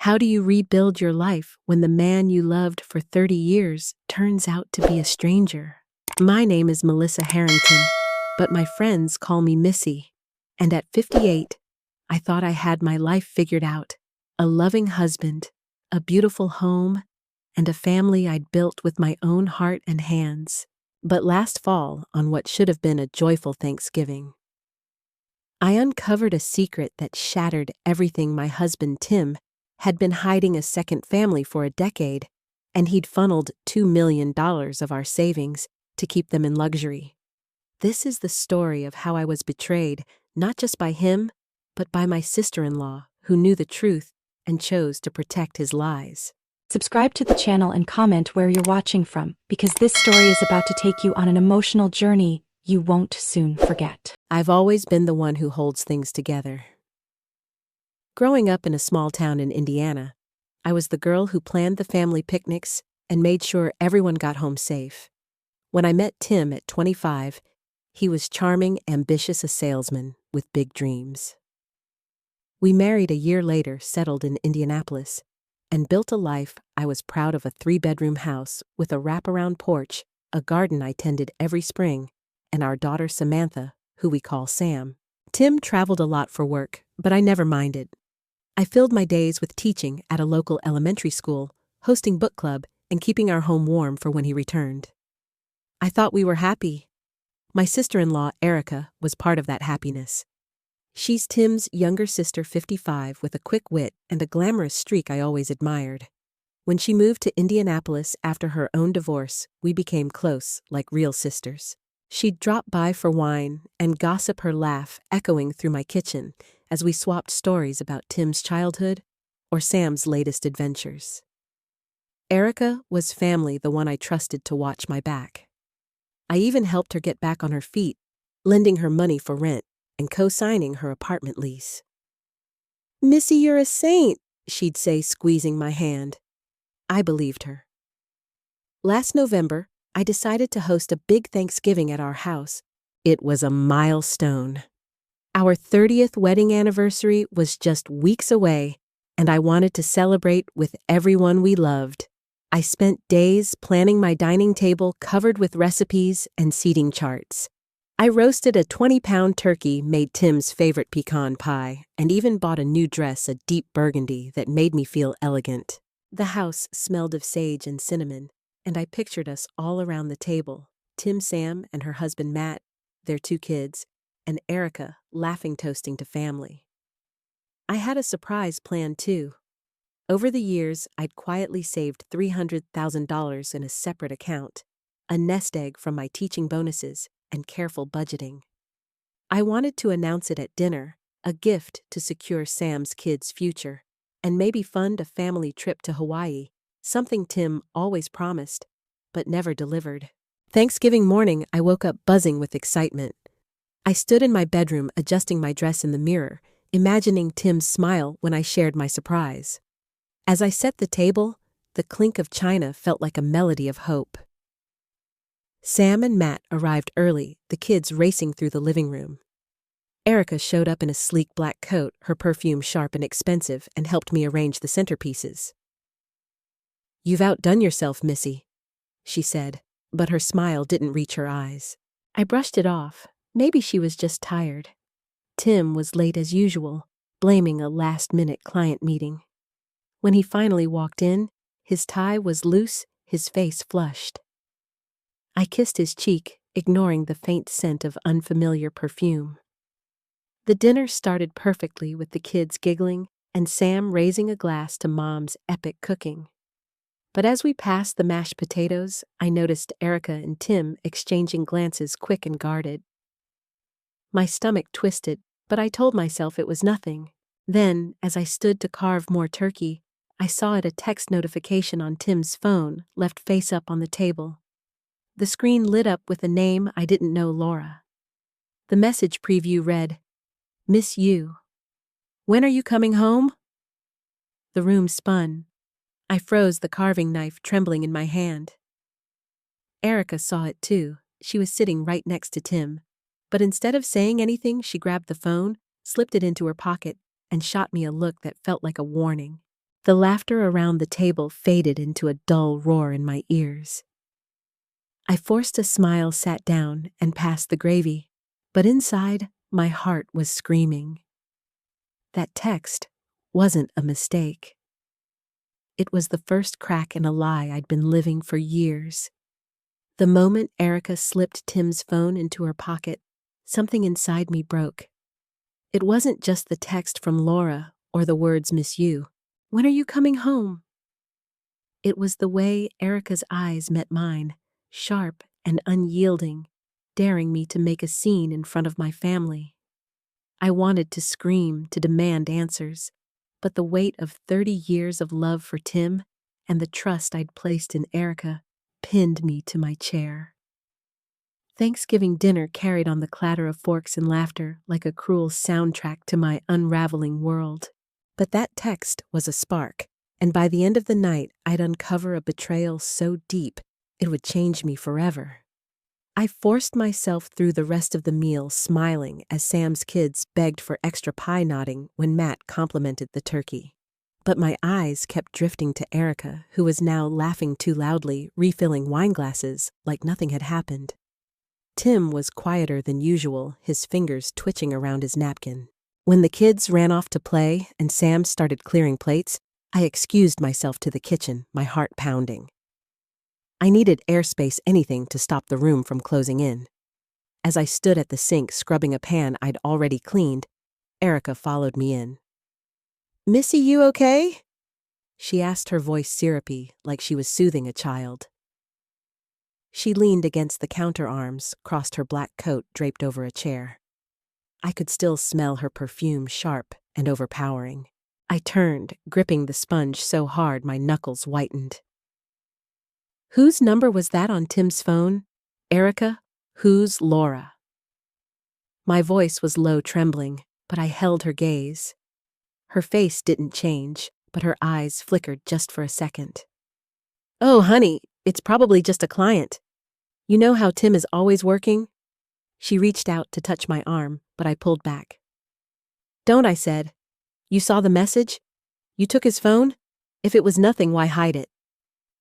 How do you rebuild your life when the man you loved for 30 years turns out to be a stranger? My name is Melissa Harrington, but my friends call me Missy. And at 58, I thought I had my life figured out. A loving husband, a beautiful home, and a family I'd built with my own heart and hands. But last fall, on what should have been a joyful Thanksgiving, I uncovered a secret that shattered everything. My husband, Tim, had been hiding a second family for a decade, and he'd funneled $2 million of our savings to keep them in luxury. This is the story of how I was betrayed, not just by him, but by my sister-in-law, who knew the truth and chose to protect his lies. Subscribe to the channel and comment where you're watching from, because this story is about to take you on an emotional journey you won't soon forget. I've always been the one who holds things together. Growing up in a small town in Indiana, I was the girl who planned the family picnics and made sure everyone got home safe. When I met Tim at 25, he was charming, ambitious, a salesman with big dreams. We married a year later, settled in Indianapolis, and built a life I was proud of: a 3-bedroom house with a wraparound porch, a garden I tended every spring, and our daughter Samantha, who we call Sam. Tim traveled a lot for work, but I never minded. I filled my days with teaching at a local elementary school, hosting book club, and keeping our home warm for when he returned. I thought we were happy. My sister-in-law, Erica, was part of that happiness. She's Tim's younger sister, 55, with a quick wit and a glamorous streak I always admired. When she moved to Indianapolis after her own divorce, we became close, like real sisters. She'd drop by for wine and gossip, her laugh echoing through my kitchen as we swapped stories about Tim's childhood or Sam's latest adventures. Erica was family, the one I trusted to watch my back. I even helped her get back on her feet, lending her money for rent and co-signing her apartment lease. "Missy, you're a saint," she'd say, squeezing my hand. I believed her. Last November, I decided to host a big Thanksgiving at our house. It was a milestone. Our 30th wedding anniversary was just weeks away, and I wanted to celebrate with everyone we loved. I spent days planning my dining table covered with recipes and seating charts. I roasted a 20-pound turkey, made Tim's favorite pecan pie, and even bought a new dress, a deep burgundy, that made me feel elegant. The house smelled of sage and cinnamon, and I pictured us all around the table: Tim, Sam, and her husband Matt, their 2 kids, and Erica, laughing, toasting to family. I had a surprise planned too. Over the years, I'd quietly saved $300,000 in a separate account, a nest egg from my teaching bonuses and careful budgeting. I wanted to announce it at dinner, a gift to secure Sam's kids' future, and maybe fund a family trip to Hawaii, something Tim always promised, but never delivered. Thanksgiving morning, I woke up buzzing with excitement. I stood in my bedroom adjusting my dress in the mirror, imagining Tim's smile when I shared my surprise. As I set the table, the clink of china felt like a melody of hope. Sam and Matt arrived early, the kids racing through the living room. Erica showed up in a sleek black coat, her perfume sharp and expensive, and helped me arrange the centerpieces. "You've outdone yourself, Missy," she said, but her smile didn't reach her eyes. I brushed it off. Maybe she was just tired. Tim was late as usual, blaming a last-minute client meeting. When he finally walked in, his tie was loose, his face flushed. I kissed his cheek, ignoring the faint scent of unfamiliar perfume. The dinner started perfectly, with the kids giggling and Sam raising a glass to Mom's epic cooking. But as we passed the mashed potatoes, I noticed Erica and Tim exchanging glances, quick and guarded. My stomach twisted, but I told myself it was nothing. Then, as I stood to carve more turkey, I saw a text notification on Tim's phone, left face up on the table. The screen lit up with a name I didn't know: Laura. The message preview read, "Miss you. When are you coming home?" The room spun. I froze, the carving knife trembling in my hand. Erica saw it too. She was sitting right next to Tim. But instead of saying anything, she grabbed the phone, slipped it into her pocket, and shot me a look that felt like a warning. The laughter around the table faded into a dull roar in my ears. I forced a smile, sat down, and passed the gravy, but inside, my heart was screaming. That text wasn't a mistake. It was the first crack in a lie I'd been living for years. The moment Erica slipped Tim's phone into her pocket, something inside me broke. It wasn't just the text from Laura or the words "miss you. When are you coming home?" It was the way Erica's eyes met mine, sharp and unyielding, daring me to make a scene in front of my family. I wanted to scream, to demand answers, but the weight of 30 years of love for Tim and the trust I'd placed in Erica pinned me to my chair. Thanksgiving dinner carried on the clatter of forks and laughter like a cruel soundtrack to my unraveling world. But that text was a spark, and by the end of the night, I'd uncover a betrayal so deep it would change me forever. I forced myself through the rest of the meal smiling as Sam's kids begged for extra pie, nodding when Matt complimented the turkey. But my eyes kept drifting to Erica, who was now laughing too loudly, refilling wine glasses like nothing had happened. Tim was quieter than usual, his fingers twitching around his napkin. When the kids ran off to play and Sam started clearing plates, I excused myself to the kitchen, my heart pounding. I needed airspace, anything to stop the room from closing in. As I stood at the sink scrubbing a pan I'd already cleaned, Erica followed me in. "Missy, you okay?" she asked, her voice syrupy, like she was soothing a child. She leaned against the counter arms, crossed her black coat draped over a chair. I could still smell her perfume, sharp and overpowering. I turned, gripping the sponge so hard my knuckles whitened. "Whose number was that on Tim's phone? Erica? Who's Laura?" My voice was low, trembling, but I held her gaze. Her face didn't change, but her eyes flickered just for a second. "Oh, honey, it's probably just a client. You know how Tim is always working?" She reached out to touch my arm, but I pulled back. "Don't," I said. "You saw the message? You took his phone? If it was nothing, why hide it?"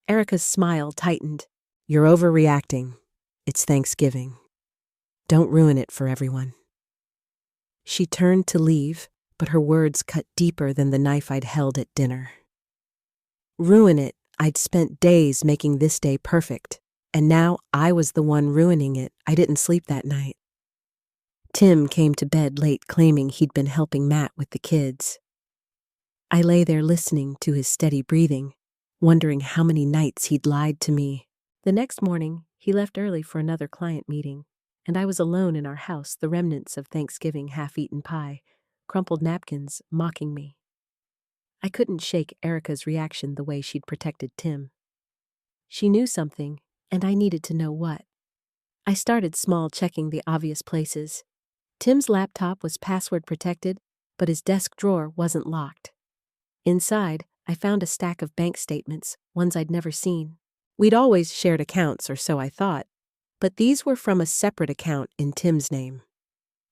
Erica's smile tightened. "You're overreacting. It's Thanksgiving. Don't ruin it for everyone." She turned to leave, but her words cut deeper than the knife I'd held at dinner. Ruin it? I'd spent days making this day perfect, and now I was the one ruining it. I didn't sleep that night. Tim came to bed late, claiming he'd been helping Matt with the kids. I lay there listening to his steady breathing, wondering how many nights he'd lied to me. The next morning, he left early for another client meeting, and I was alone in our house, the remnants of Thanksgiving half-eaten pie, crumpled napkins mocking me. I couldn't shake Erica's reaction the way she'd protected Tim. She knew something, and I needed to know what. I started small, checking the obvious places. Tim's laptop was password protected, but his desk drawer wasn't locked. Inside, I found a stack of bank statements, ones I'd never seen. We'd always shared accounts, or so I thought, but these were from a separate account in Tim's name.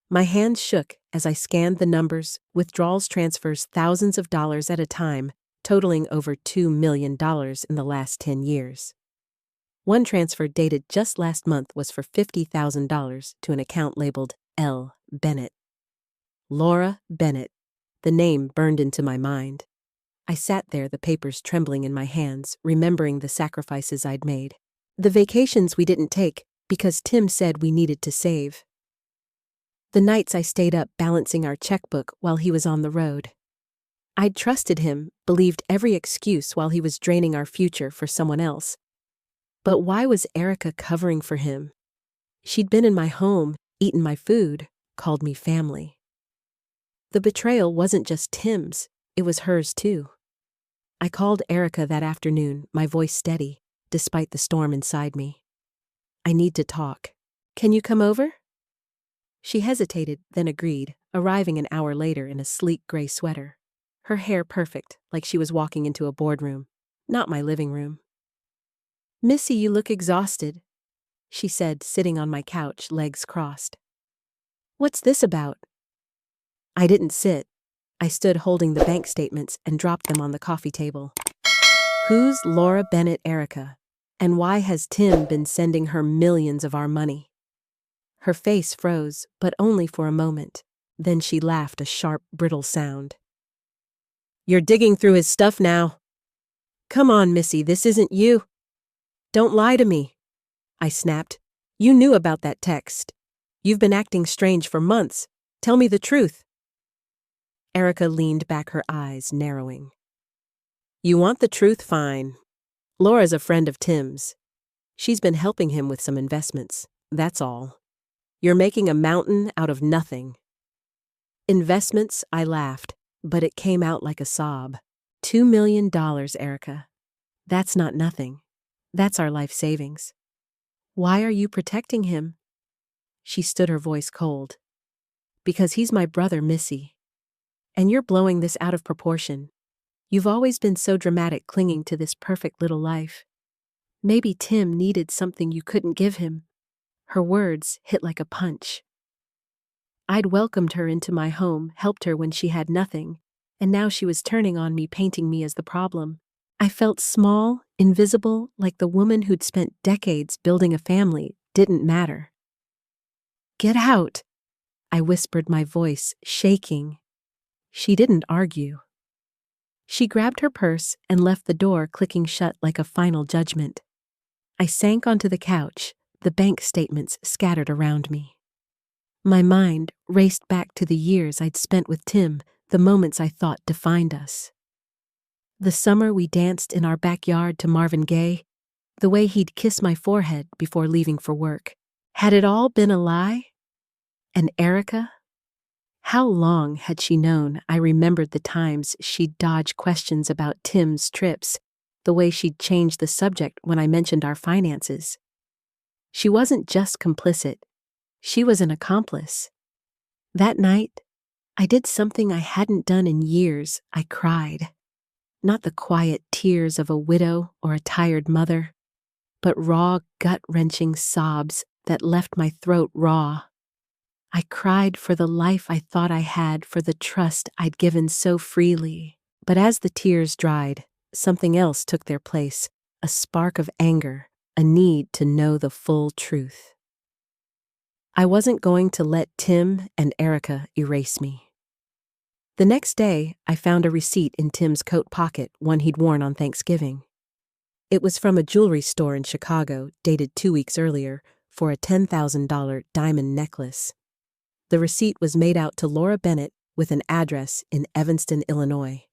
My hands shook as I scanned the numbers, withdrawals, transfers, thousands of dollars at a time, totaling over $2 million in the last 10 years. One transfer dated just last month was for $50,000 to an account labeled L. Bennett. Laura Bennett. The name burned into my mind. I sat there, the papers trembling in my hands, remembering the sacrifices I'd made. The vacations we didn't take because Tim said we needed to save. The nights I stayed up balancing our checkbook while he was on the road. I'd trusted him, believed every excuse while he was draining our future for someone else. But why was Erica covering for him? She'd been in my home, eaten my food, called me family. The betrayal wasn't just Tim's, it was hers too. I called Erica that afternoon, my voice steady, despite the storm inside me. "I need to talk. Can you come over?" She hesitated, then agreed, arriving an hour later in a sleek gray sweater. Her hair perfect, like she was walking into a boardroom, not my living room. "Missy, you look exhausted," she said, sitting on my couch, legs crossed. "What's this about?" I didn't sit. I stood holding the bank statements and dropped them on the coffee table. Who's Laura Bennett Erica? And why has Tim been sending her millions of our money? Her face froze, but only for a moment. Then she laughed a sharp, brittle sound. You're digging through his stuff now. Come on, Missy, this isn't you. Don't lie to me, I snapped. You knew about that text. You've been acting strange for months. Tell me the truth. Erica leaned back, her eyes narrowing. You want the truth? Fine. Laura's a friend of Tim's. She's been helping him with some investments. That's all. You're making a mountain out of nothing. Investments? I laughed, but it came out like a sob. $2 million, Erica. That's not nothing. That's our life savings. Why are you protecting him? She stood, her voice cold. Because he's my brother, Missy. And you're blowing this out of proportion. You've always been so dramatic, clinging to this perfect little life. Maybe Tim needed something you couldn't give him. Her words hit like a punch. I'd welcomed her into my home, helped her when she had nothing, and now she was turning on me, painting me as the problem. I felt small, invisible, like the woman who'd spent decades building a family didn't matter. Get out, I whispered, my voice shaking. She didn't argue. She grabbed her purse and left the door, clicking shut like a final judgment. I sank onto the couch, the bank statements scattered around me. My mind raced back to the years I'd spent with Tim, the moments I thought defined us. The summer we danced in our backyard to Marvin Gaye, the way he'd kiss my forehead before leaving for work. Had it all been a lie? And Erica? How long had she known? I remembered the times she'd dodge questions about Tim's trips, the way she'd change the subject when I mentioned our finances. She wasn't just complicit, she was an accomplice. That night, I did something I hadn't done in years. I cried. Not the quiet tears of a widow or a tired mother, but raw, gut-wrenching sobs that left my throat raw. I cried for the life I thought I had, for the trust I'd given so freely. But as the tears dried, something else took their place, a spark of anger, a need to know the full truth. I wasn't going to let Tim and Erica erase me. The next day, I found a receipt in Tim's coat pocket, one he'd worn on Thanksgiving. It was from a jewelry store in Chicago, dated 2 weeks earlier, for a $10,000 diamond necklace. The receipt was made out to Laura Bennett with an address in Evanston, Illinois.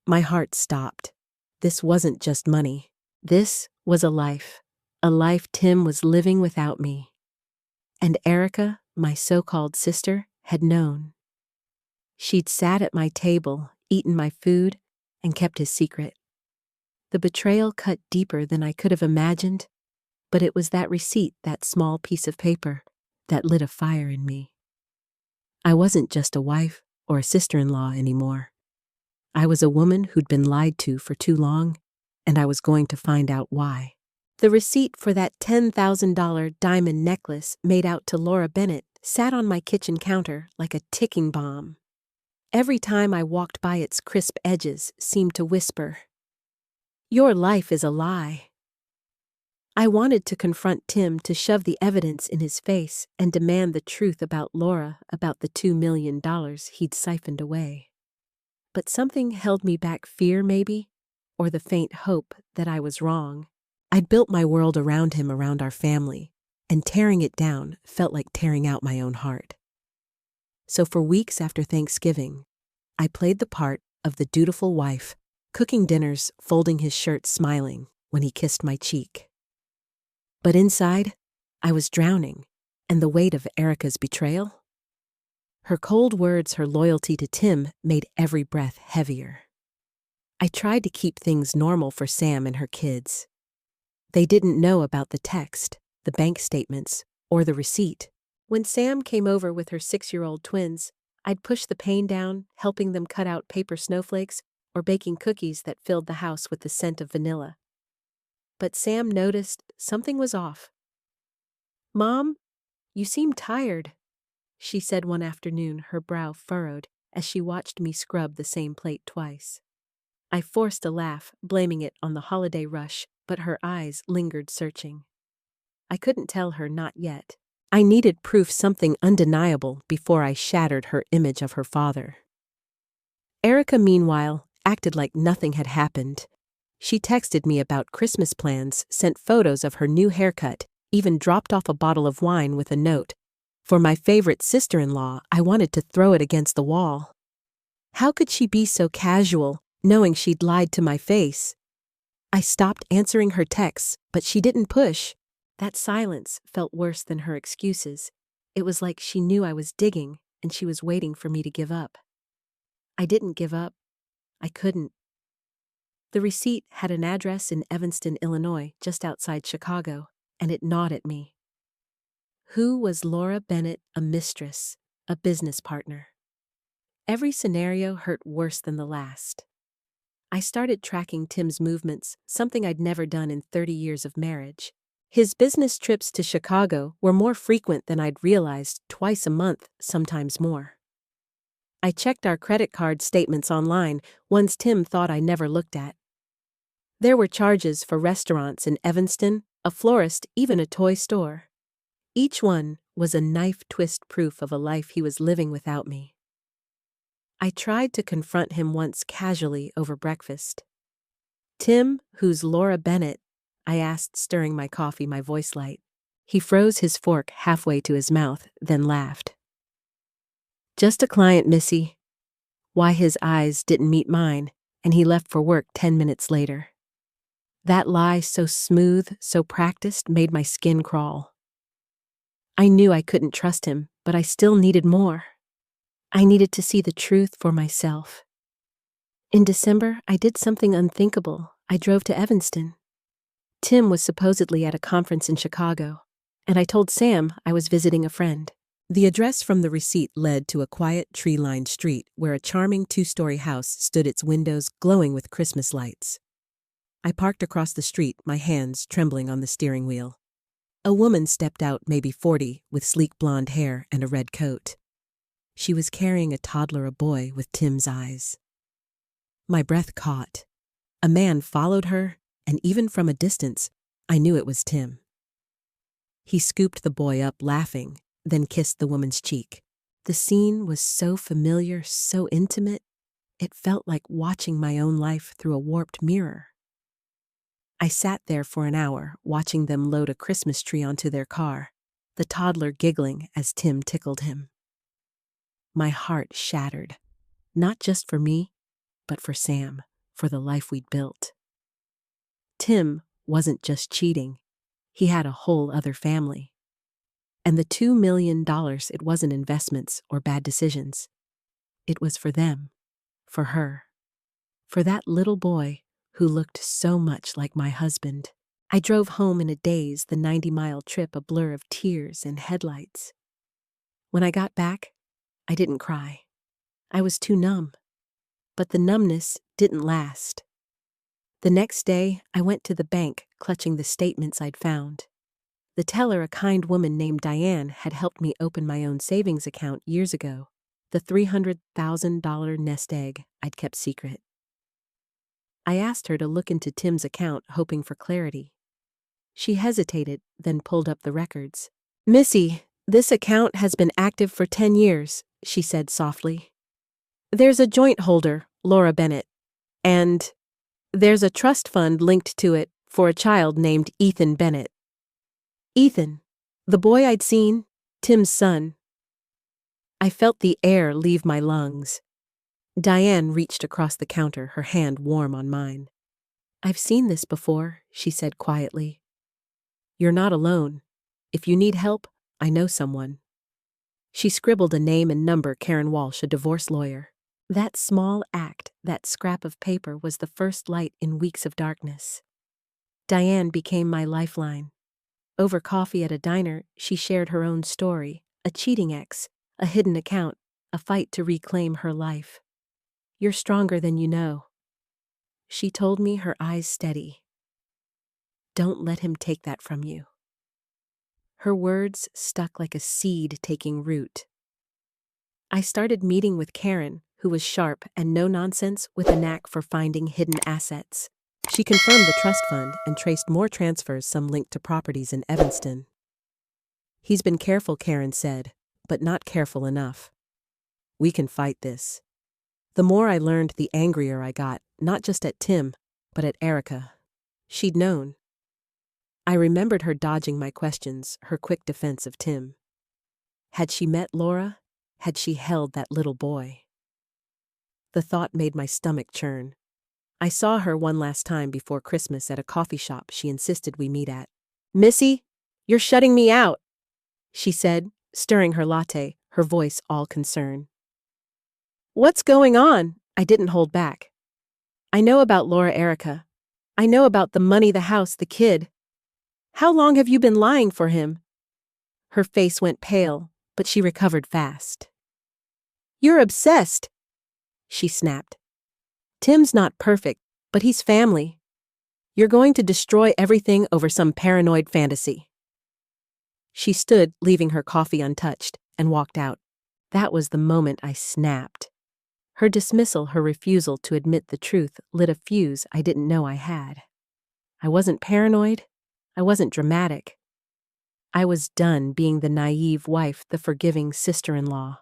My heart stopped. This wasn't just money. This was a life Tim was living without me. And Erica, my so-called sister, had known. She'd sat at my table, eaten my food, and kept his secret. The betrayal cut deeper than I could have imagined, but it was that receipt, that small piece of paper, that lit a fire in me. I wasn't just a wife or a sister-in-law anymore. I was a woman who'd been lied to for too long, and I was going to find out why. The receipt for that $10,000 diamond necklace made out to Laura Bennett sat on my kitchen counter like a ticking bomb. Every time I walked by, its crisp edges seemed to whisper, "Your life is a lie." I wanted to confront Tim, to shove the evidence in his face and demand the truth about Laura, about the $2 million he'd siphoned away. But something held me back, fear maybe, or the faint hope that I was wrong. I'd built my world around him, around our family, and tearing it down felt like tearing out my own heart. So for weeks after Thanksgiving, I played the part of the dutiful wife, cooking dinners, folding his shirt, smiling when he kissed my cheek. But inside, I was drowning, and the weight of Erica's betrayal? Her cold words, her loyalty to Tim made every breath heavier. I tried to keep things normal for Sam and her kids. They didn't know about the text, the bank statements, or the receipt. When Sam came over with her 6-year-old twins, I'd push the pain down, helping them cut out paper snowflakes or baking cookies that filled the house with the scent of vanilla. But Sam noticed something was off. "Mom, you seem tired," she said one afternoon, her brow furrowed. as she watched me scrub the same plate twice. I forced a laugh, blaming it on the holiday rush, but her eyes lingered searching. I couldn't tell her not yet. I needed proof, something undeniable, before I shattered her image of her father. Erica, meanwhile, acted like nothing had happened. She texted me about Christmas plans, sent photos of her new haircut, even dropped off a bottle of wine with a note. For my favorite sister-in-law, I wanted to throw it against the wall. How could she be so casual, knowing she'd lied to my face? I stopped answering her texts, but she didn't push. That silence felt worse than her excuses. It was like she knew I was digging, and she was waiting for me to give up. I didn't give up. I couldn't. The receipt had an address in Evanston, Illinois, just outside Chicago, and it gnawed at me. Who was Laura Bennett? A mistress, a business partner? Every scenario hurt worse than the last. I started tracking Tim's movements, something I'd never done in 30 years of marriage. His business trips to Chicago were more frequent than I'd realized, twice a month, sometimes more. I checked our credit card statements online, ones Tim thought I never looked at. There were charges for restaurants in Evanston, a florist, even a toy store. Each one was a knife twist proof of a life he was living without me. I tried to confront him once casually over breakfast. "Tim, who's Laura Bennett?" I asked, stirring my coffee, my voice light. He froze his fork halfway to his mouth, then laughed. "Just a client, Missy." Why, his eyes didn't meet mine, and he left for work 10 minutes later. That lie, so smooth, so practiced, made my skin crawl. I knew I couldn't trust him, but I still needed more. I needed to see the truth for myself. In December, I did something unthinkable. I drove to Evanston. Tim was supposedly at a conference in Chicago, and I told Sam I was visiting a friend. The address from the receipt led to a quiet, tree-lined street where a charming 2-story house stood, its windows glowing with Christmas lights. I parked across the street, my hands trembling on the steering wheel. A woman stepped out, maybe 40, with sleek blonde hair and a red coat. She was carrying a toddler, a boy with Tim's eyes. My breath caught. A man followed her, and even from a distance, I knew it was Tim. He scooped the boy up, laughing, then kissed the woman's cheek. The scene was so familiar, so intimate, it felt like watching my own life through a warped mirror. I sat there for an hour, watching them load a Christmas tree onto their car, the toddler giggling as Tim tickled him. My heart shattered, not just for me, but for Sam, for the life we'd built. Tim wasn't just cheating, he had a whole other family. And the $2 million, it wasn't investments or bad decisions. It was for them, for her, for that little boy who looked so much like my husband. I drove home in a daze, the 90-mile trip a blur of tears and headlights. When I got back, I didn't cry. I was too numb. But the numbness didn't last. The next day, I went to the bank, clutching the statements I'd found. The teller, a kind woman named Diane, had helped me open my own savings account years ago, the $300,000 nest egg I'd kept secret. I asked her to look into Tim's account, hoping for clarity. She hesitated, then pulled up the records. "Missy, this account has been active for 10 years, she said softly. "There's a joint holder, Laura Bennett, and there's a trust fund linked to it for a child named Ethan Bennett." Ethan, the boy I'd seen, Tim's son. I felt the air leave my lungs. Diane reached across the counter, her hand warm on mine. "I've seen this before," she said quietly. "You're not alone. If you need help, I know someone." She scribbled a name and number: Karen Walsh, a divorce lawyer. That small act, that scrap of paper, was the first light in weeks of darkness. Diane became my lifeline. Over coffee at a diner, she shared her own story: a cheating ex, a hidden account, a fight to reclaim her life. "You're stronger than you know," she told me, her eyes steady. "Don't let him take that from you." Her words stuck like a seed taking root. I started meeting with Karen, who was sharp and no-nonsense with a knack for finding hidden assets. She confirmed the trust fund and traced more transfers, some linked to properties in Evanston. "He's been careful," Karen said, "but not careful enough. We can fight this." The more I learned, the angrier I got, not just at Tim, but at Erica. She'd known. I remembered her dodging my questions, her quick defense of Tim. Had she met Laura? Had she held that little boy? The thought made my stomach churn. I saw her one last time before Christmas at a coffee shop she insisted we meet at. "Missy, you're shutting me out," she said, stirring her latte, her voice all concern. "What's going on?" I didn't hold back. "I know about Laura, Erica. I know about the money, the house, the kid. How long have you been lying for him?" Her face went pale, but she recovered fast. "You're obsessed," she snapped. "Tim's not perfect, but he's family. You're going to destroy everything over some paranoid fantasy." She stood, leaving her coffee untouched, and walked out. That was the moment I snapped. Her dismissal, her refusal to admit the truth, lit a fuse I didn't know I had. I wasn't paranoid. I wasn't dramatic. I was done being the naive wife, the forgiving sister-in-law.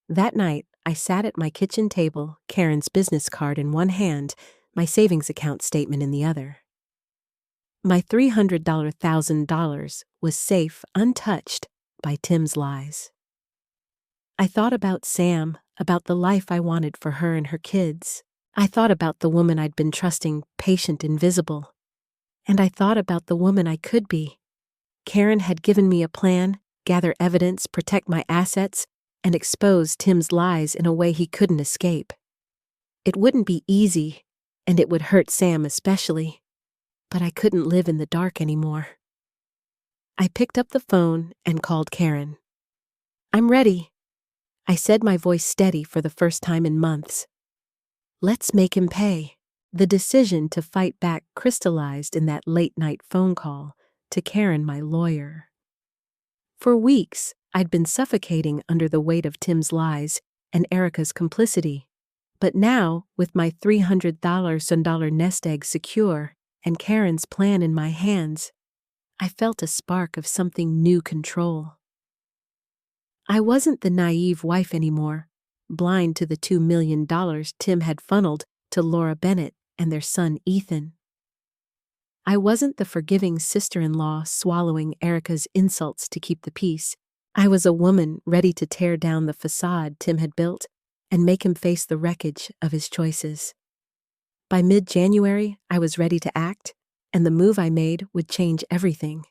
That night, I sat at my kitchen table, Karen's business card in one hand, my savings account statement in the other. My $300,000 was safe, untouched by Tim's lies. I thought about Sam, about the life I wanted for her and her kids. I thought about the woman I'd been trusting, patient, invisible. And I thought about the woman I could be. Karen had given me a plan: gather evidence, protect my assets, and expose Tim's lies in a way he couldn't escape. It wouldn't be easy, and it would hurt Sam especially, but I couldn't live in the dark anymore. I picked up the phone and called Karen. "I'm ready," I said, my voice steady for the first time in months. "Let's make him pay." The decision to fight back crystallized in that late-night phone call to Karen, my lawyer. For weeks, I'd been suffocating under the weight of Tim's lies and Erica's complicity. But now, with my $300,000 nest egg secure and Karen's plan in my hands, I felt a spark of something new: control. I wasn't the naive wife anymore, blind to the $2 million Tim had funneled to Laura Bennett and their son Ethan. I wasn't the forgiving sister-in-law swallowing Erica's insults to keep the peace. I was a woman ready to tear down the facade Tim had built and make him face the wreckage of his choices. By mid-January, I was ready to act, and the move I made would change everything.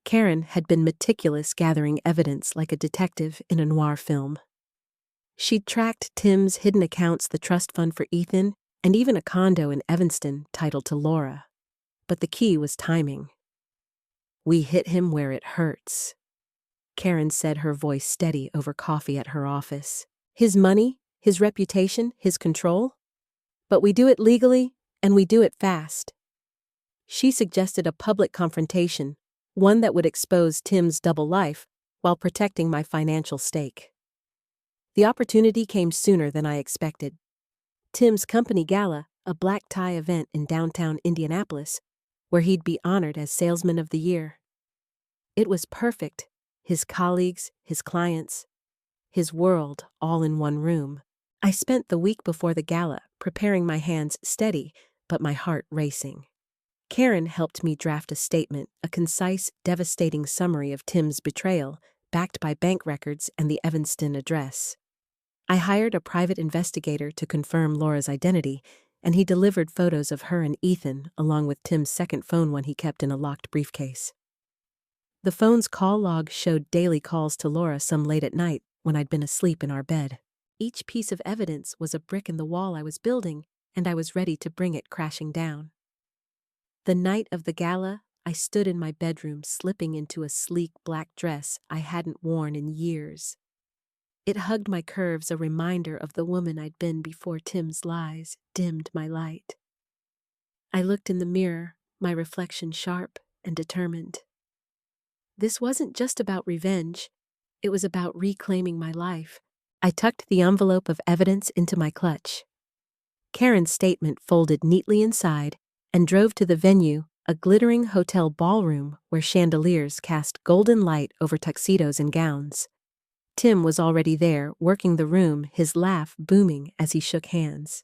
Karen had been meticulous, gathering evidence like a detective in a noir film. She'd tracked Tim's hidden accounts, the trust fund for Ethan, and even a condo in Evanston titled to Laura. But the key was timing. "We hit him where it hurts," Karen said, her voice steady over coffee at her office. "His money, his reputation, his control? But we do it legally, and we do it fast." She suggested a public confrontation, one that would expose Tim's double life while protecting my financial stake. The opportunity came sooner than I expected. Tim's company gala, a black tie event in downtown Indianapolis, where he'd be honored as Salesman of the Year. It was perfect: his colleagues, his clients, his world all in one room. I spent the week before the gala preparing, my hands steady, but my heart racing. Karen helped me draft a statement, a concise, devastating summary of Tim's betrayal, backed by bank records and the Evanston address. I hired a private investigator to confirm Laura's identity, and he delivered photos of her and Ethan, along with Tim's second phone, one he kept in a locked briefcase. The phone's call log showed daily calls to Laura, some late at night when I'd been asleep in our bed. Each piece of evidence was a brick in the wall I was building, and I was ready to bring it crashing down. The night of the gala, I stood in my bedroom, slipping into a sleek black dress I hadn't worn in years. It hugged my curves, a reminder of the woman I'd been before Tim's lies dimmed my light. I looked in the mirror, my reflection sharp and determined. This wasn't just about revenge. It was about reclaiming my life. I tucked the envelope of evidence into my clutch. Karen's statement folded neatly inside and drove to the venue, a glittering hotel ballroom where chandeliers cast golden light over tuxedos and gowns. Tim was already there, working the room, his laugh booming as he shook hands.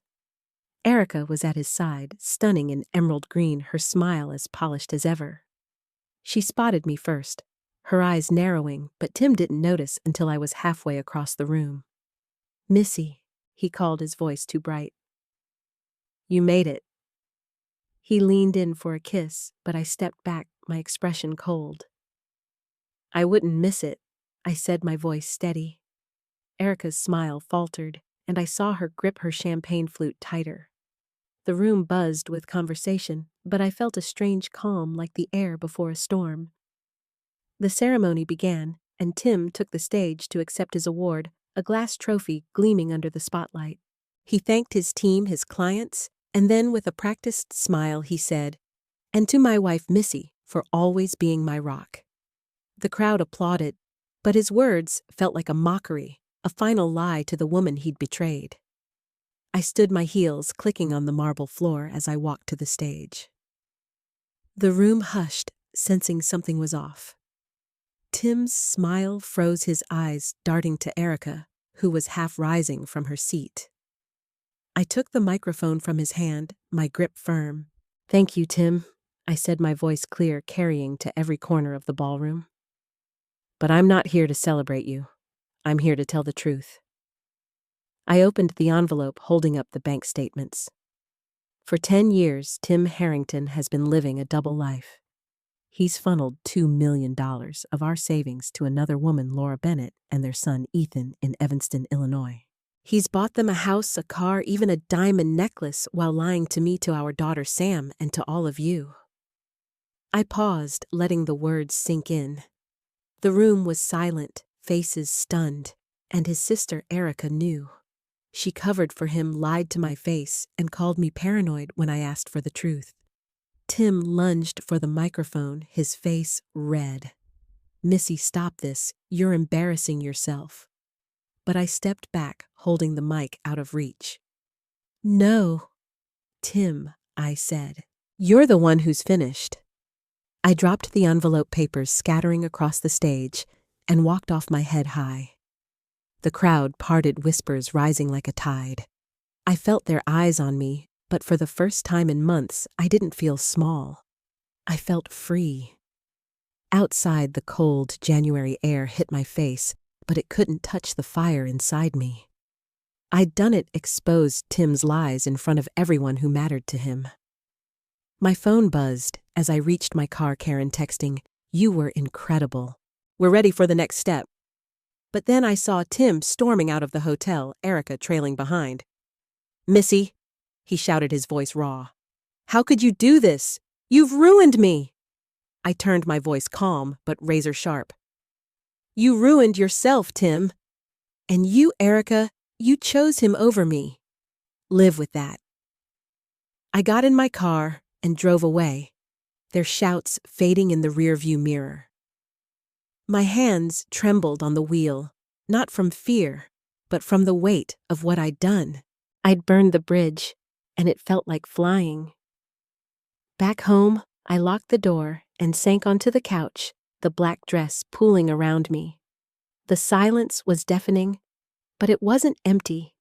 Erica was at his side, stunning in emerald green, her smile as polished as ever. She spotted me first, her eyes narrowing, but Tim didn't notice until I was halfway across the room. "Missy," he called, his voice too bright. "You made it." He leaned in for a kiss, but I stepped back, my expression cold. "I wouldn't miss it," I said, my voice steady. Erica's smile faltered, and I saw her grip her champagne flute tighter. The room buzzed with conversation, but I felt a strange calm like the air before a storm. The ceremony began, and Tim took the stage to accept his award, a glass trophy gleaming under the spotlight. He thanked his team, his clients, and then with a practiced smile he said, "And to my wife Missy, for always being my rock." The crowd applauded, but his words felt like a mockery, a final lie to the woman he'd betrayed. I stood my heels clicking on the marble floor as I walked to the stage. The room hushed, sensing something was off. Tim's smile froze, his eyes darting to Erica, who was half rising from her seat. I took the microphone from his hand, my grip firm. "Thank you, Tim," I said, my voice clear, carrying to every corner of the ballroom. "But I'm not here to celebrate you. I'm here to tell the truth." I opened the envelope, holding up the bank statements. For 10 years, Tim Harrington has been living a double life. He's funneled $2 million of our savings to another woman, Laura Bennett, and their son, Ethan, in Evanston, Illinois. He's bought them a house, a car, even a diamond necklace, while lying to me, to our daughter Sam, and to all of you. I paused, letting the words sink in. The room was silent, faces stunned, and his sister Erica knew. She covered for him, lied to my face, and called me paranoid when I asked for the truth. Tim lunged for the microphone, his face red. "Missy, stop this. You're embarrassing yourself." But I stepped back, holding the mic out of reach. "No, Tim," I said. "You're the one who's finished." I dropped the envelope papers scattering across the stage and walked off, my head high. The crowd parted, whispers rising like a tide. I felt their eyes on me, but for the first time in months, I didn't feel small. I felt free. Outside, the cold January air hit my face, but it couldn't touch the fire inside me. I'd done it, exposed Tim's lies in front of everyone who mattered to him. My phone buzzed as I reached my car, Karen texting, "You were incredible. We're ready for the next step." But then I saw Tim storming out of the hotel, Erica trailing behind. "Missy," he shouted, his voice raw. "How could you do this? You've ruined me." I turned, my voice calm but razor sharp. "You ruined yourself, Tim. And you, Erica, you chose him over me. Live with that." I got in my car and drove away, their shouts fading in the rearview mirror. My hands trembled on the wheel, not from fear, but from the weight of what I'd done. I'd burned the bridge, and it felt like flying. Back home, I locked the door and sank onto the couch, the black dress pooling around me. The silence was deafening, but it wasn't empty.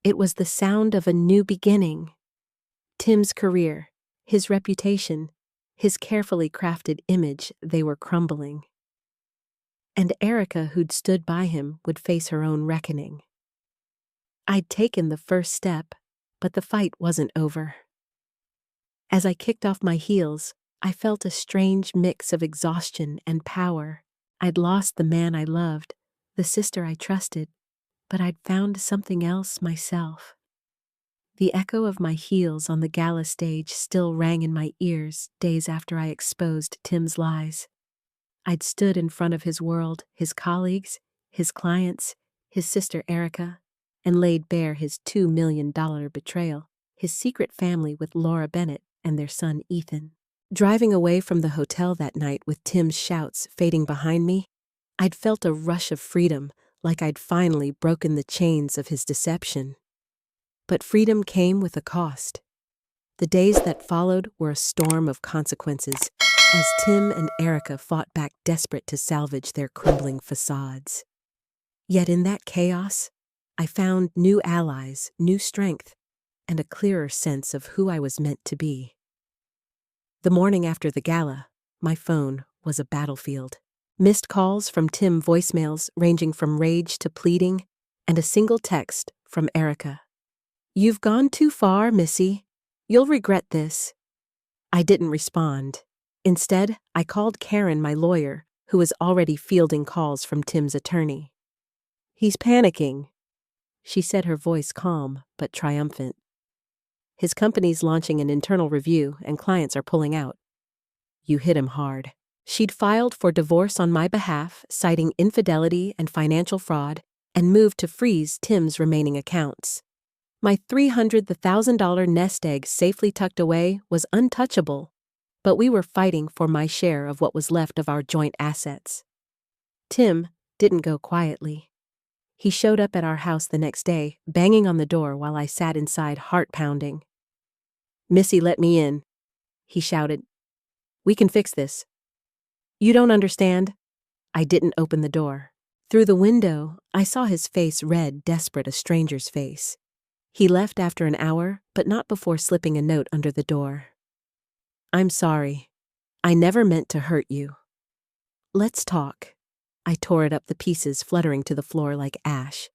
It was the sound of a new beginning. Tim's career, his reputation, his carefully crafted image, they were crumbling. And Erica, who'd stood by him, would face her own reckoning. I'd taken the first step, but the fight wasn't over. As I kicked off my heels, I felt a strange mix of exhaustion and power. I'd lost the man I loved, the sister I trusted, but I'd found something else myself. The echo of my heels on the gala stage still rang in my ears days after I exposed Tim's lies. I'd stood in front of his world, his colleagues, his clients, his sister Erica, and laid bare his $2 million betrayal, his secret family with Laura Bennett and their son Ethan. Driving away from the hotel that night with Tim's shouts fading behind me, I'd felt a rush of freedom, like I'd finally broken the chains of his deception. But freedom came with a cost. The days that followed were a storm of consequences, as Tim and Erica fought back desperate to salvage their crumbling facades. Yet in that chaos, I found new allies, new strength, and a clearer sense of who I was meant to be. The morning after the gala, my phone was a battlefield. Missed calls from Tim, voicemails ranging from rage to pleading, and a single text from Erica. "You've gone too far, Missy. You'll regret this." I didn't respond. Instead, I called Karen, my lawyer, who was already fielding calls from Tim's attorney. "He's panicking," she said, her voice calm but triumphant. "His company's launching an internal review and clients are pulling out." You hit him hard. She'd filed for divorce on my behalf, citing infidelity and financial fraud, and moved to freeze Tim's remaining accounts. My $300,000 nest egg safely tucked away was untouchable, but we were fighting for my share of what was left of our joint assets. Tim didn't go quietly. He showed up at our house the next day, banging on the door while I sat inside, heart pounding. "Missy, let me in," he shouted. "We can fix this." "You don't understand." I didn't open the door. Through the window, I saw his face red, desperate, a stranger's face. He left after an hour, but not before slipping a note under the door. "I'm sorry. I never meant to hurt you. Let's talk." I tore it up, the pieces fluttering to the floor like ash.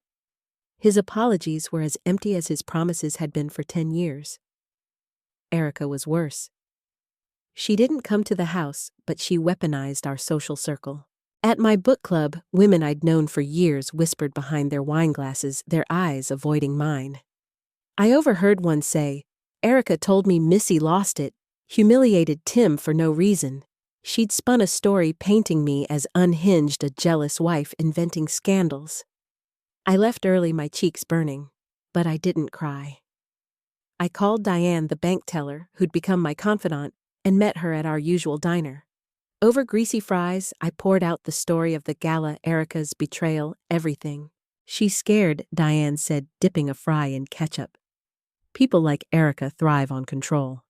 His apologies were as empty as his promises had been for 10 years. Erica was worse. She didn't come to the house, but she weaponized our social circle. At my book club, women I'd known for years whispered behind their wine glasses, their eyes avoiding mine. I overheard one say, "Erica told me Missy lost it, humiliated Tim for no reason. She'd spun a story painting me as unhinged, a jealous wife inventing scandals." I left early, my cheeks burning, but I didn't cry. I called Diane, the bank teller, who'd become my confidant, and met her at our usual diner. Over greasy fries, I poured out the story of the gala, Erica's betrayal, everything. "She's scared," Diane said, dipping a fry in ketchup. "People like Erica thrive on control.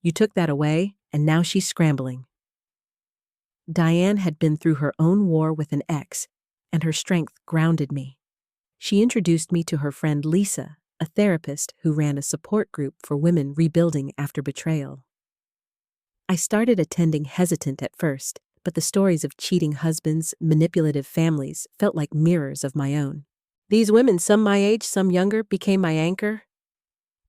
You took that away, and now she's scrambling." Diane had been through her own war with an ex, and her strength grounded me. She introduced me to her friend Lisa, a therapist who ran a support group for women rebuilding after betrayal. I started attending, hesitant at first, but the stories of cheating husbands, manipulative families, felt like mirrors of my own. These women, some my age, some younger, became my anchor.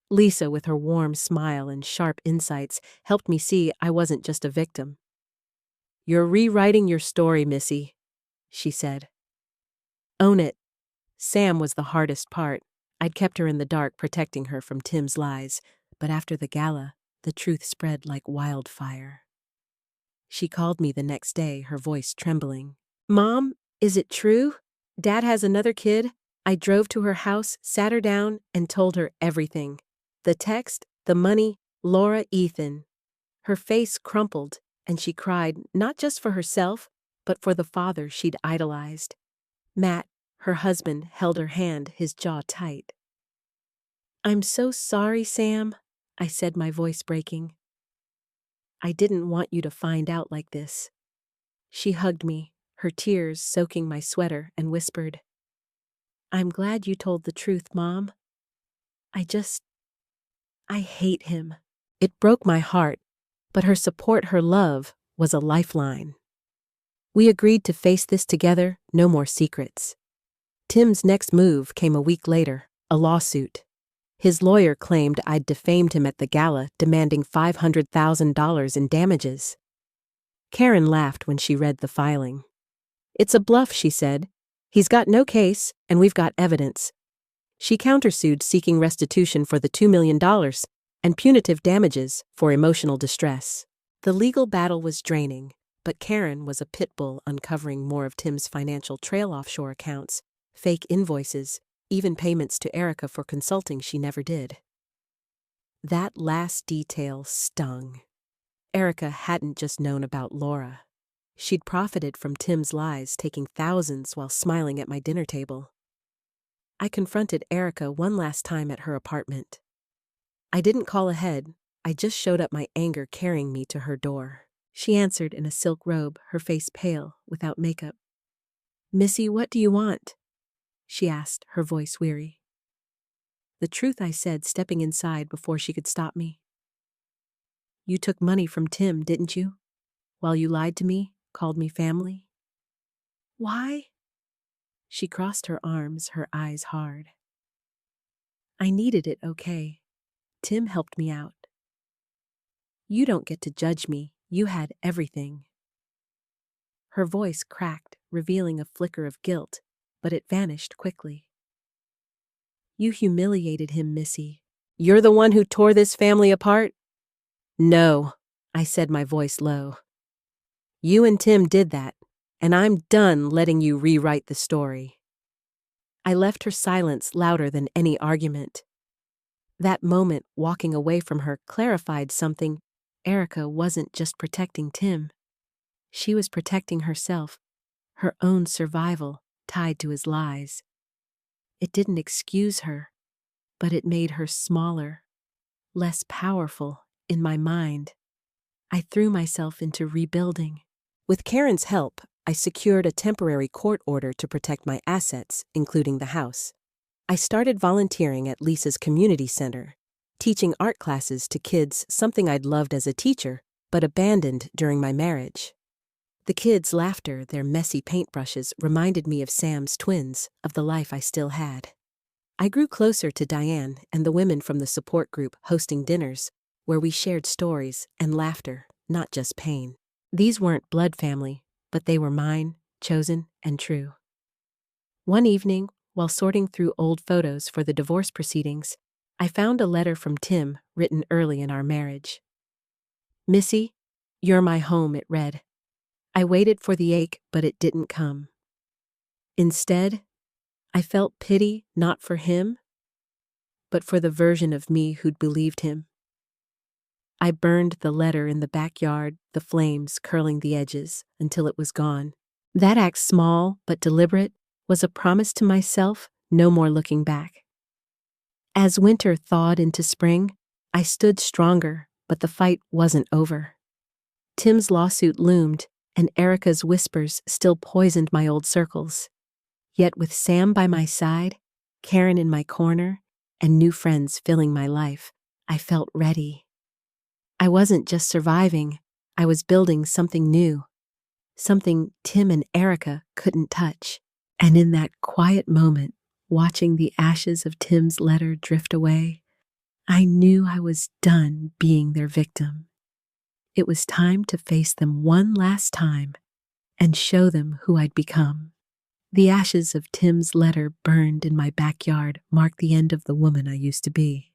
Lisa, with her warm smile and sharp insights, helped me see I wasn't just a victim. "You're rewriting your story, Missy," she said. "Own it." Sam was the hardest part. I'd kept her in the dark, protecting her from Tim's lies, but after the gala, the truth spread like wildfire. She called me the next day, her voice trembling. "Mom, is it true? Dad has another kid?" I drove to her house, sat her down, and told her everything. The text, the money, Laura, Ethan. Her face crumpled, and she cried, not just for herself, but for the father she'd idolized. Matt, her husband, held her hand, his jaw tight. "I'm so sorry, Sam," I said, my voice breaking. "I didn't want you to find out like this." She hugged me, her tears soaking my sweater, and whispered, "I'm glad you told the truth, Mom. I hate him." It broke my heart, but her support, her love, was a lifeline. We agreed to face this together, no more secrets. Tim's next move came a week later, a lawsuit. His lawyer claimed I'd defamed him at the gala, demanding $500,000 in damages. Karen laughed when she read the filing. "It's a bluff," she said. "He's got no case, and we've got evidence." She countersued, seeking restitution for the $2 million and punitive damages for emotional distress. The legal battle was draining, but Karen was a pit bull, uncovering more of Tim's financial trail, offshore accounts, fake invoices, even payments to Erica for consulting she never did. That last detail stung. Erica hadn't just known about Laura. She'd profited from Tim's lies, taking thousands while smiling at my dinner table. I confronted Erica one last time at her apartment. I didn't call ahead, I just showed up, my anger carrying me to her door. She answered in a silk robe, her face pale, without makeup. "Missy, what do you want?" she asked, her voice weary. "The truth," I said, stepping inside before she could stop me. "You took money from Tim, didn't you? While you lied to me, called me family?" "Why?" She crossed her arms, her eyes hard. "I needed it, okay. Tim helped me out. You don't get to judge me, you had everything." Her voice cracked, revealing a flicker of guilt, but it vanished quickly. "You humiliated him, Missy. You're the one who tore this family apart?" "No," I said, my voice low. "You and Tim did that, and I'm done letting you rewrite the story." I left her silence louder than any argument. That moment, walking away from her, clarified something. Erica wasn't just protecting Tim. She was protecting herself, her own survival tied to his lies. It didn't excuse her, but it made her smaller, less powerful in my mind. I threw myself into rebuilding. With Karen's help, I secured a temporary court order to protect my assets, including the house. I started volunteering at Lisa's community center, teaching art classes to kids, something I'd loved as a teacher, but abandoned during my marriage. The kids' laughter, their messy paintbrushes, reminded me of Sam's twins, of the life I still had. I grew closer to Diane and the women from the support group, hosting dinners, where we shared stories and laughter, not just pain. These weren't blood family, but they were mine, chosen and true. One evening, while sorting through old photos for the divorce proceedings, I found a letter from Tim written early in our marriage. "Missy, you're my home," it read. I waited for the ache, but it didn't come. Instead, I felt pity not for him, but for the version of me who'd believed him. I burned the letter in the backyard, the flames curling the edges, until it was gone. That act, small but deliberate, was a promise to myself, no more looking back. As winter thawed into spring, I stood stronger, but the fight wasn't over. Tim's lawsuit loomed, and Erica's whispers still poisoned my old circles. Yet with Sam by my side, Karen in my corner, and new friends filling my life, I felt ready. I wasn't just surviving, I was building something new, something Tim and Erica couldn't touch. And in that quiet moment, watching the ashes of Tim's letter drift away, I knew I was done being their victim. It was time to face them one last time and show them who I'd become. The ashes of Tim's letter burned in my backyard marked the end of the woman I used to be.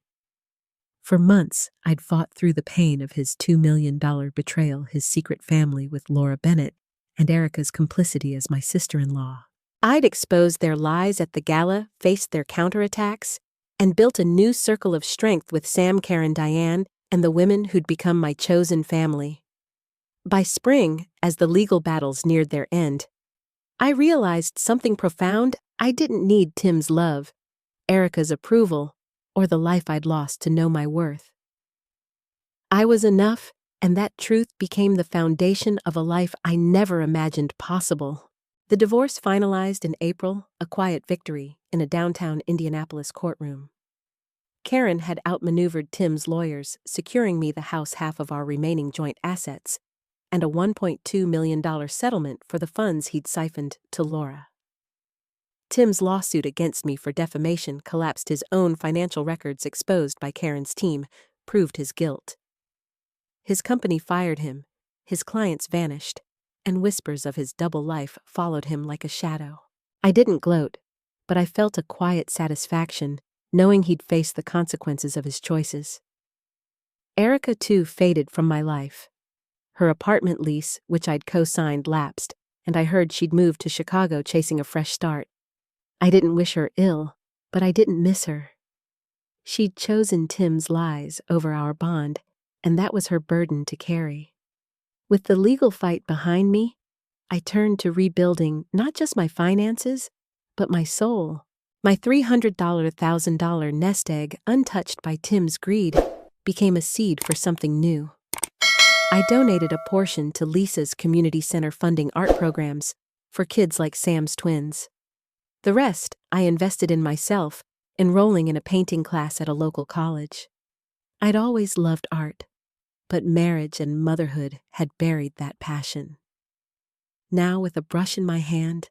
For months, I'd fought through the pain of his $2 million betrayal, his secret family with Laura Bennett, and Erica's complicity as my sister-in-law. I'd exposed their lies at the gala, faced their counterattacks, and built a new circle of strength with Sam, Karen, Diane, and the women who'd become my chosen family. By spring, as the legal battles neared their end, I realized something profound. I didn't need Tim's love, Erica's approval, or the life I'd lost to know my worth. I was enough, and that truth became the foundation of a life I never imagined possible. The divorce finalized in April, a quiet victory in a downtown Indianapolis courtroom. Karen had outmaneuvered Tim's lawyers, securing me the house half of our remaining joint assets, and a $1.2 million settlement for the funds he'd siphoned to Laura. Tim's lawsuit against me for defamation collapsed. His own financial records, exposed by Karen's team, proved his guilt. His company fired him, his clients vanished, and whispers of his double life followed him like a shadow. I didn't gloat, but I felt a quiet satisfaction, knowing he'd face the consequences of his choices. Erica, too, faded from my life. Her apartment lease, which I'd co-signed, lapsed, and I heard she'd moved to Chicago chasing a fresh start. I didn't wish her ill, but I didn't miss her. She'd chosen Tim's lies over our bond, and that was her burden to carry. With the legal fight behind me, I turned to rebuilding not just my finances, but my soul. My $300,000 nest egg, untouched by Tim's greed, became a seed for something new. I donated a portion to Lisa's community center funding art programs for kids like Sam's twins. The rest I invested in myself, enrolling in a painting class at a local college. I'd always loved art, but marriage and motherhood had buried that passion. Now, with a brush in my hand,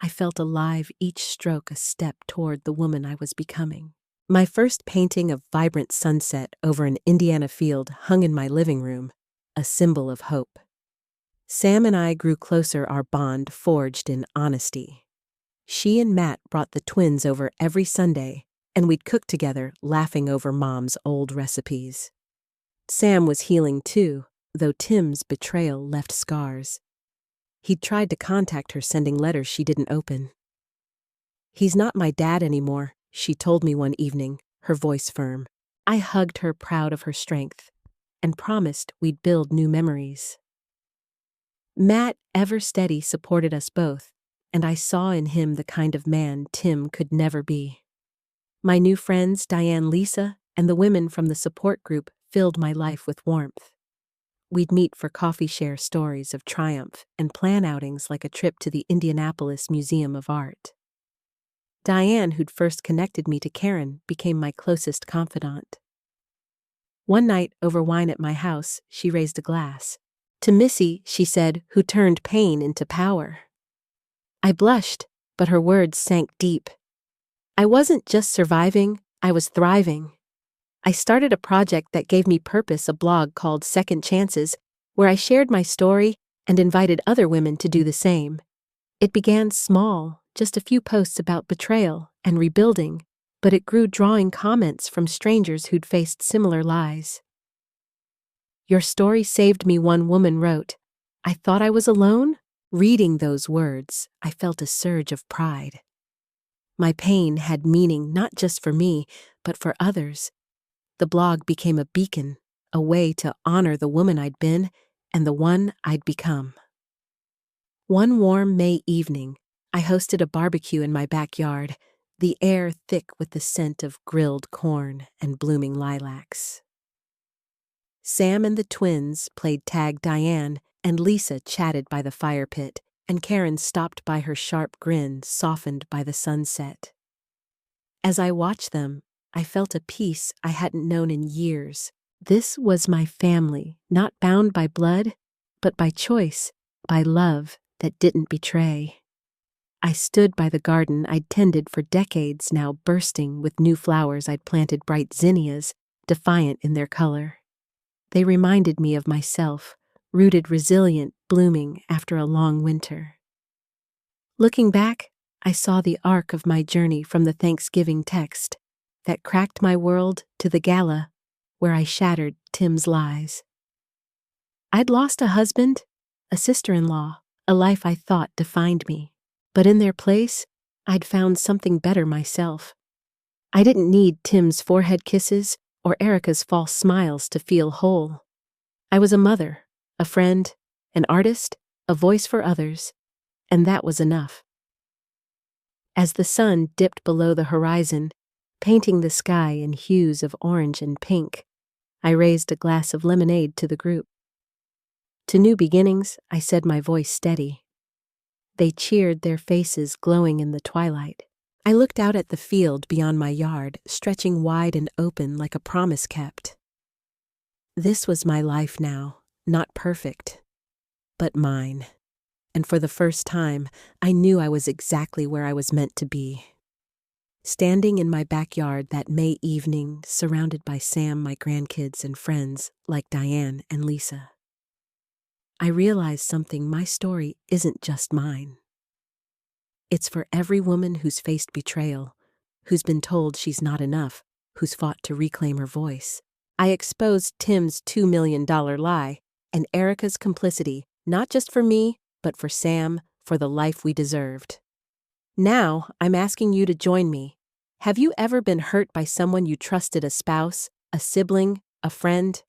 I felt alive, each stroke a step toward the woman I was becoming. My first painting of vibrant sunset over an Indiana field hung in my living room, a symbol of hope. Sam and I grew closer, our bond forged in honesty. She and Matt brought the twins over every Sunday, and we'd cook together, laughing over Mom's old recipes. Sam was healing too, though Tim's betrayal left scars. He'd tried to contact her, sending letters she didn't open. "He's not my dad anymore," she told me one evening, her voice firm. I hugged her, proud of her strength, and promised we'd build new memories. Matt, ever steady, supported us both, and I saw in him the kind of man Tim could never be. My new friends, Diane, Lisa, and the women from the support group filled my life with warmth. We'd meet for coffee, share stories of triumph, and plan outings like a trip to the Indianapolis Museum of Art. Diane, who'd first connected me to Karen, became my closest confidant. One night, over wine at my house, she raised a glass. "To Missy," she said, "who turned pain into power." I blushed, but her words sank deep. I wasn't just surviving, I was thriving. I started a project that gave me purpose, a blog called Second Chances, where I shared my story and invited other women to do the same. It began small, just a few posts about betrayal and rebuilding, but it grew, drawing comments from strangers who'd faced similar lies. "Your story saved me," one woman wrote. "I thought I was alone?" Reading those words, I felt a surge of pride. My pain had meaning not just for me, but for others. The blog became a beacon, a way to honor the woman I'd been and the one I'd become. One warm May evening, I hosted a barbecue in my backyard, the air thick with the scent of grilled corn and blooming lilacs. Sam and the twins played tag. Diane and Lisa chatted by the fire pit, and Karen stopped by, her sharp grin softened by the sunset. As I watched them, I felt a peace I hadn't known in years. This was my family, not bound by blood, but by choice, by love that didn't betray. I stood by the garden I'd tended for decades, now bursting with new flowers. I'd planted, bright zinnias, defiant in their color. They reminded me of myself, rooted, resilient, blooming after a long winter. Looking back, I saw the arc of my journey, from the Thanksgiving text that cracked my world to the gala where I shattered Tim's lies. I'd lost a husband, a sister-in-law, a life I thought defined me. But in their place, I'd found something better myself. I didn't need Tim's forehead kisses or Erica's false smiles to feel whole. I was a mother, a friend, an artist, a voice for others, and that was enough. As the sun dipped below the horizon, painting the sky in hues of orange and pink, I raised a glass of lemonade to the group. "To new beginnings," I said, my voice steady. They cheered, their faces glowing in the twilight. I looked out at the field beyond my yard, stretching wide and open like a promise kept. This was my life now, not perfect, but mine. And for the first time, I knew I was exactly where I was meant to be. Standing in my backyard that May evening, surrounded by Sam, my grandkids, and friends like Diane and Lisa, I realized something: my story isn't just mine. It's for every woman who's faced betrayal, who's been told she's not enough, who's fought to reclaim her voice. I exposed Tim's $2 million lie and Erica's complicity, not just for me, but for Sam, for the life we deserved. Now, I'm asking you to join me. Have you ever been hurt by someone you trusted, a spouse, a sibling, a friend?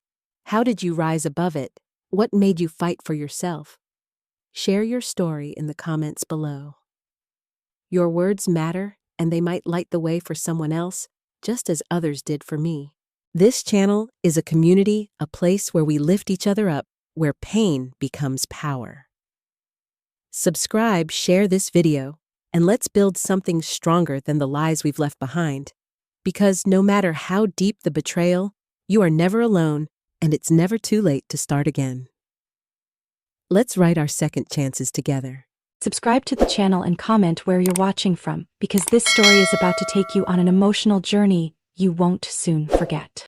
How did you rise above it? What made you fight for yourself? Share your story in the comments below. Your words matter, and they might light the way for someone else, just as others did for me. This channel is a community, a place where we lift each other up, where pain becomes power. Subscribe, share this video, and let's build something stronger than the lies we've left behind. Because no matter how deep the betrayal, you are never alone, and it's never too late to start again. Let's write our second chances together. Subscribe to the channel and comment where you're watching from, because this story is about to take you on an emotional journey you won't soon forget.